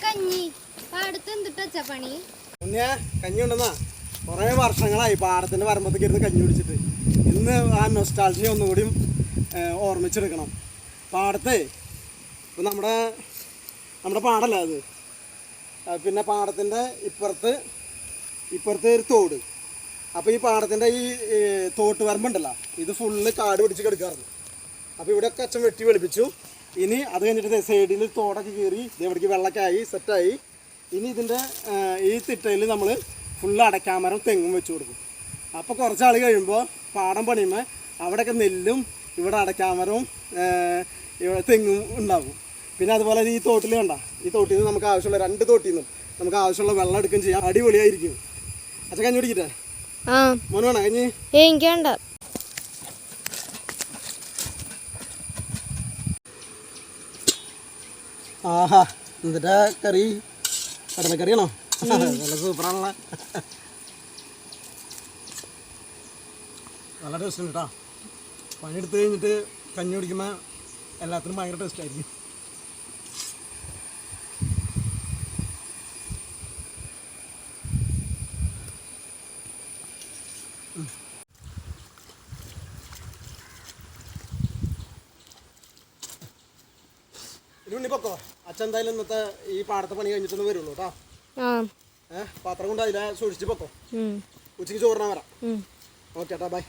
കഞ്ഞി പാടത്ത് എന്തിട്ടാ പണി? കഞ്ഞി ഉണ്ടെന്നാ കുറേ വർഷങ്ങളായി പാടത്തിന്റെ വരമ്പത്തേക്ക് ഇരുന്ന് കഞ്ഞി കുടിച്ചിട്ട്. ഇന്ന് ആ നൊസ്റ്റാൾജിയ ഒന്നുകൂടി ഓർമ്മിച്ചെടുക്കണം. പാടത്തെ ഇപ്പം നമ്മുടെ പാടല്ല അത്. പിന്നെ പാടത്തിൻ്റെ ഇപ്പുറത്ത് ഒരു തോട്. അപ്പോൾ ഈ പാടത്തിൻ്റെ ഈ തോട്ട് വരമ്പുണ്ടല്ലോ, ഇത് ഫുള്ള് കാട് പിടിച്ച് കിടക്കാറുണ്ട്. അപ്പോൾ ഇവിടെയൊക്കെ അച്ഛൻ വെട്ടി വെളുപ്പിച്ചു. ഇനി അത് കഴിഞ്ഞിട്ട് സൈഡിൽ തോടൊക്കെ കയറി ഇവിടേക്ക് വെള്ളക്കായി സെറ്റായി. ഇനി ഇതിൻ്റെ ഈ തിട്ടയിൽ നമ്മൾ ഫുള്ള് അടയ്ക്കാമരം തെങ്ങും വെച്ച് കൊടുക്കും. അപ്പോൾ കുറച്ചാൾ കഴിയുമ്പോൾ പാടം പണിയുമ്പോൾ അവിടെയൊക്കെ നെല്ലും ഇവിടെ അടയ്ക്കാമരവും ഇവിടെ തെങ്ങും ഉണ്ടാകും. പിന്നെ അതുപോലെ ഈ തോട്ടിൽ കണ്ട, ഈ തോട്ടിൽ നിന്ന് നമുക്ക് ആവശ്യമുള്ള 2 തോട്ടിൽ നിന്നും നമുക്ക് ആവശ്യമുള്ള വെള്ളം എടുക്കുകയും ചെയ്യാം. അടിപൊളിയായിരിക്കും. അച്ഛൻ കഞ്ഞി കുടിക്കട്ടെ? മോന് വേണം കഞ്ഞി? എനിക്ക് വേണ്ട. ആഹാ, എന്നിട്ട് കറി കടലക്കറിയാണോ? നല്ല സൂപ്പറാണല്ലോ. നല്ല ടേസ്റ്റ് ഉണ്ട് കേട്ടോ. പണിയെടുത്ത് കഴിഞ്ഞിട്ട് കഞ്ഞി കുടിക്കുമ്പോൾ എല്ലാത്തിനും ഭയങ്കര ടേസ്റ്റ് ആയിരിക്കും. ഉണ്ണിപ്പൊക്കോ, അച്ഛൻ എന്തായാലും ഇന്നത്തെ ഈ പാടത്തെ പണി കഴിഞ്ഞിട്ടൊന്നും വരുള്ളൂ കേട്ടോ. പാത്രം കൊണ്ട് അതിലെ സൂക്ഷിച്ച് പൊക്കോ. ഉച്ചയ്ക്ക് ചോറിനാൻ വരാം. ഓക്കെ ഏട്ടാ, ബൈ.